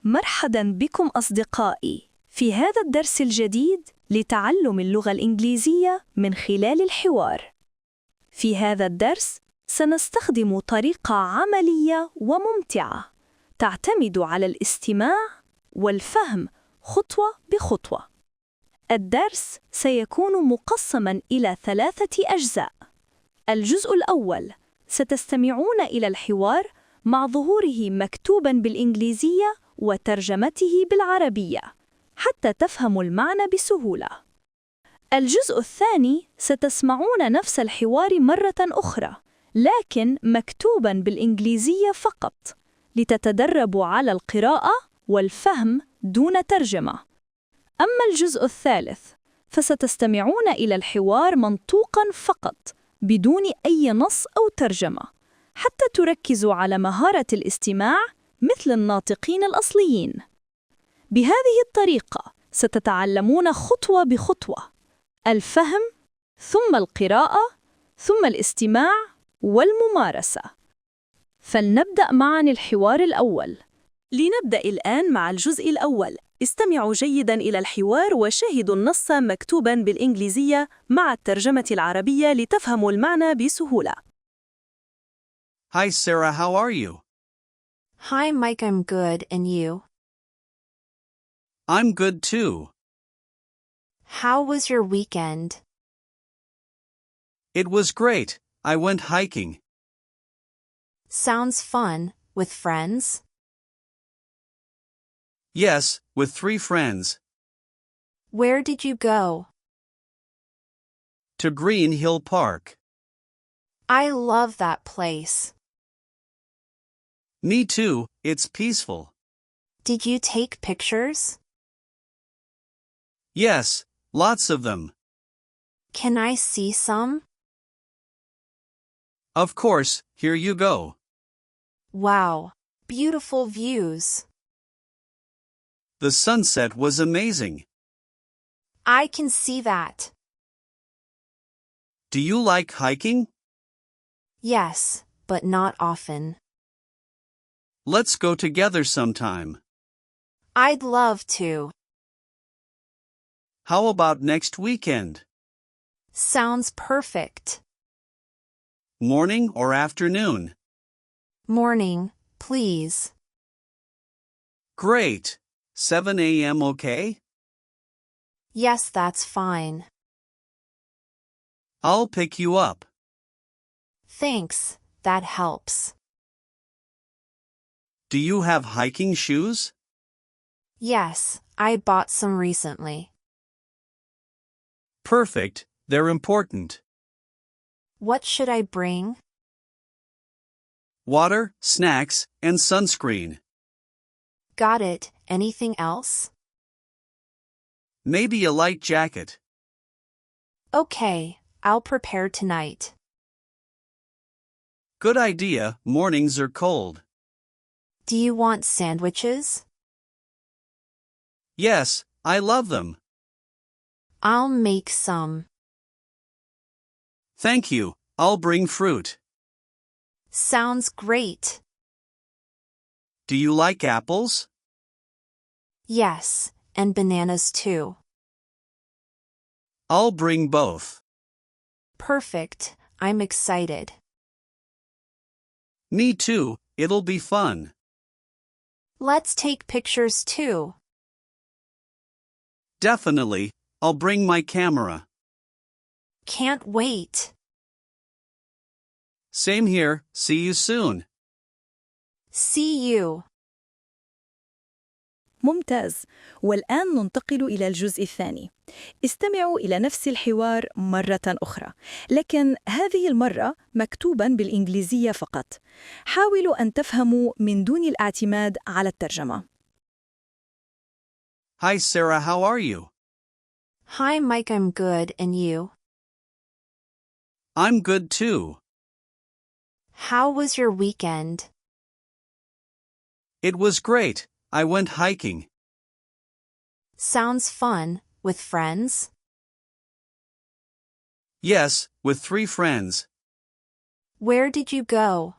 مرحباً بكم أصدقائي في هذا الدرس الجديد لتعلم اللغة الإنجليزية من خلال الحوار. في هذا الدرس سنستخدم طريقة عملية وممتعة تعتمد على الاستماع والفهم خطوة بخطوة. الدرس سيكون مقسماً إلى 3 أجزاء. الجزء الأول ستستمعون إلى الحوار مع ظهوره مكتوباً بالإنجليزية وترجمته بالعربية حتى تفهموا المعنى بسهولة. الجزء الثاني ستسمعون نفس الحوار مرة أخرى لكن مكتوباً بالإنجليزية فقط لتتدربوا على القراءة والفهم دون ترجمة. أما الجزء الثالث فستستمعون إلى الحوار منطوقاً فقط بدون أي نص أو ترجمة حتى تركزوا على مهارة الاستماع مثل الناطقين الأصليين. بهذه الطريقة ستتعلمون خطوة بخطوة الفهم ثم القراءة ثم الاستماع والممارسة. فلنبدأ معاً الحوار الأول. لنبدأ الآن مع الجزء الأول. استمعوا جيداً إلى الحوار وشاهدوا النص مكتوباً بالإنجليزية مع الترجمة العربية لتفهموا المعنى بسهولة. Hi Sarah, how are you? Hi Mike, I'm good, and you? I'm good too. How was your weekend? It was great. I went hiking. Sounds fun. With friends? Yes, with 3 friends. Where did you go? To Green Hill Park. I love that place. Me too, it's peaceful. Did you take pictures? Yes, lots of them. Can I see some? Of course, here you go. Wow, beautiful views. The sunset was amazing. I can see that. Do you like hiking? Yes, but not often. Let's go together sometime. I'd love to. How about next weekend? Sounds perfect. Morning or afternoon? Morning, please. Great. 7 a.m. okay? Yes, that's fine. I'll pick you up. Thanks, that helps. Do you have hiking shoes? Yes, I bought some recently. Perfect, they're important. What should I bring? Water, snacks, and sunscreen. Got it. Anything else? Maybe a light jacket. Okay, I'll prepare tonight. Good idea, mornings are cold. Do you want sandwiches? Yes, I love them. I'll make some. Thank you, I'll bring fruit. Sounds great. Do you like apples? Yes, and bananas too. I'll bring both. Perfect, I'm excited. Me too, it'll be fun. Let's take pictures too. Definitely, I'll bring my camera. Can't wait. Same here, see you soon. See you. ممتاز. والآن ننتقل إلى الجزء الثاني. استمعوا إلى نفس الحوار مرة أخرى لكن هذه المرة مكتوباً بالإنجليزية فقط. حاولوا أن تفهموا من دون الاعتماد على الترجمة. Hi Sarah, how are you? Hi Mike, I'm good, and you? I'm good too. How was your weekend? It was great. I went hiking. Sounds fun. With friends? Yes, with 3 friends. Where did you go?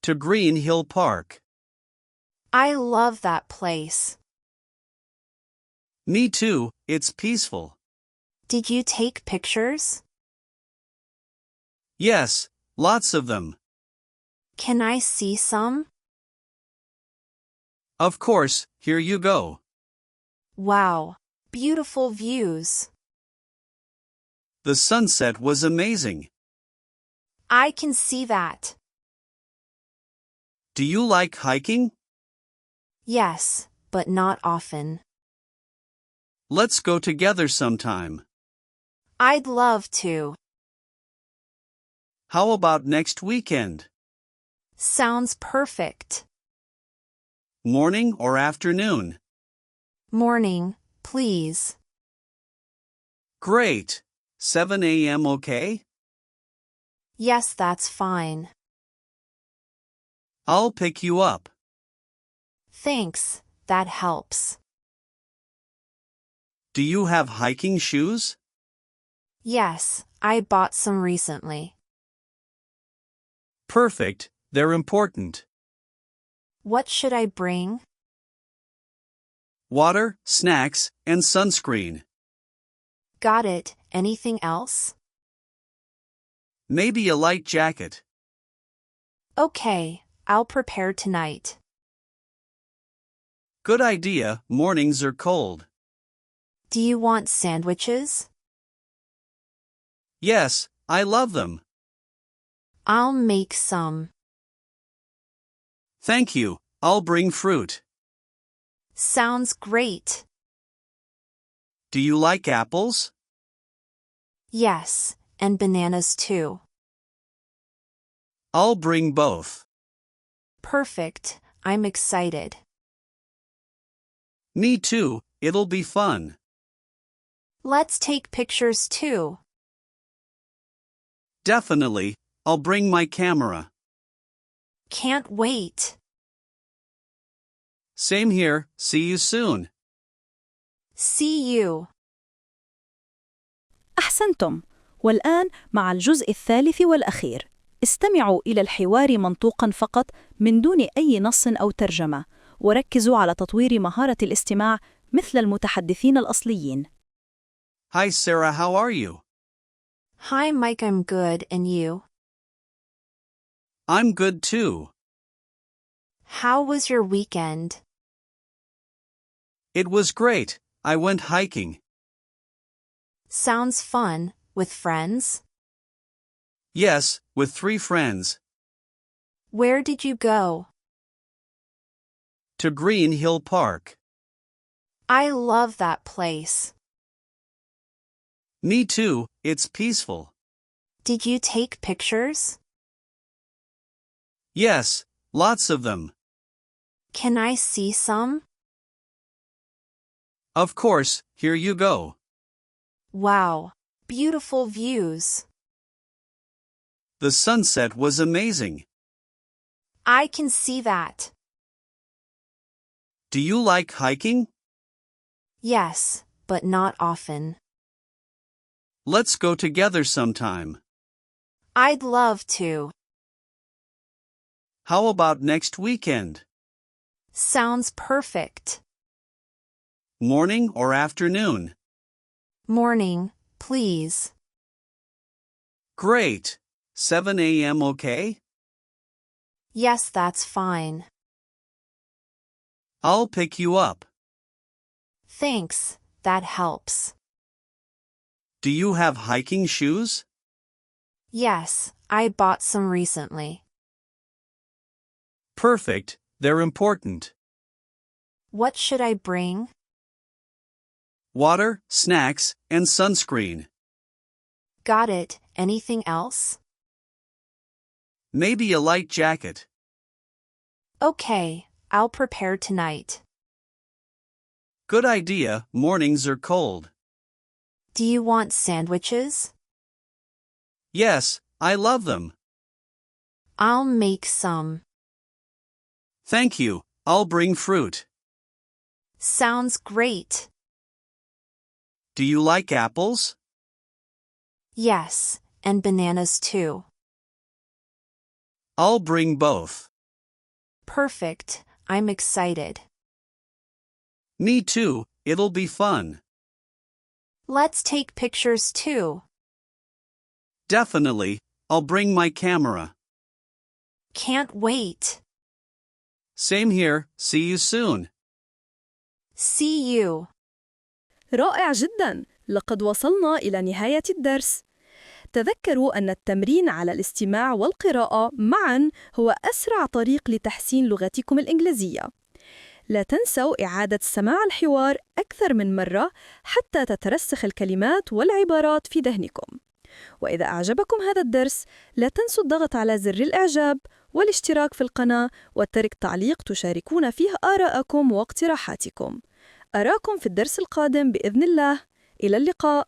To Green Hill Park. I love that place. Me too, it's peaceful. Did you take pictures? Yes, lots of them. Can I see some? Of course, here you go. Wow, beautiful views. The sunset was amazing. I can see that. Do you like hiking? Yes, but not often. Let's go together sometime. I'd love to. How about next weekend? Sounds perfect. Morning or afternoon? Morning, please. Great. 7 a.m. okay? Yes, that's fine. I'll pick you up. Thanks, that helps. Do you have hiking shoes? Yes, I bought some recently. Perfect. They're important. What should I bring? Water, snacks, and sunscreen. Got it. Anything else? Maybe a light jacket. Okay, I'll prepare tonight. Good idea. Mornings are cold. Do you want sandwiches? Yes, I love them. I'll make some. Thank you. I'll bring fruit. Sounds great. Do you like apples? Yes, and bananas too. I'll bring both. Perfect. I'm excited. Me too. It'll be fun. Let's take pictures too. Definitely. I'll bring my camera. Can't wait. Same here. See you soon. See you. أحسنتم. والآن مع الجزء الثالث والأخير. استمعوا إلى الحوار منطوقاً فقط من دون أي نص أو ترجمة، وركزوا على تطوير مهارة الاستماع مثل المتحدثين الأصليين. Hi Sarah, how are you? Hi Mike, I'm good, and you? I'm good too. How was your weekend? It was great. I went hiking. Sounds fun. With friends? Yes, with 3 friends. Where did you go? To Green Hill Park. I love that place. Me too, it's peaceful. Did you take pictures? Yes, lots of them. Can I see some? Of course, here you go. Wow, beautiful views. The sunset was amazing. I can see that. Do you like hiking? Yes, but not often. Let's go together sometime. I'd love to. How about next weekend? Sounds perfect. Morning or afternoon? Morning, please. Great. 7 a.m. okay? Yes, that's fine. I'll pick you up. Thanks, that helps. Do you have hiking shoes? Yes, I bought some recently. Perfect. They're important. What should I bring? Water, snacks, and sunscreen. Got it. Anything else? Maybe a light jacket. Okay, I'll prepare tonight. Good idea. Mornings are cold. Do you want sandwiches? Yes, I love them. I'll make some. Thank you. I'll bring fruit. Sounds great. Do you like apples? Yes, and bananas too. I'll bring both. Perfect. I'm excited. Me too, it'll be fun. Let's take pictures too. Definitely, I'll bring my camera. Can't wait. Same here, see you soon. See you. رائع جداً! لقد وصلنا إلى نهاية الدرس. تذكروا أن التمرين على الاستماع والقراءة معاً هو أسرع طريق لتحسين لغتكم الإنجليزية. لا تنسوا إعادة سماع الحوار أكثر من مرة حتى تترسخ الكلمات والعبارات في ذهنكم. وإذا أعجبكم هذا الدرس، لا تنسوا الضغط على زر الإعجاب والاشتراك في القناة وترك تعليق تشاركون فيه آراءكم واقتراحاتكم. أراكم في الدرس القادم بإذن الله. إلى اللقاء.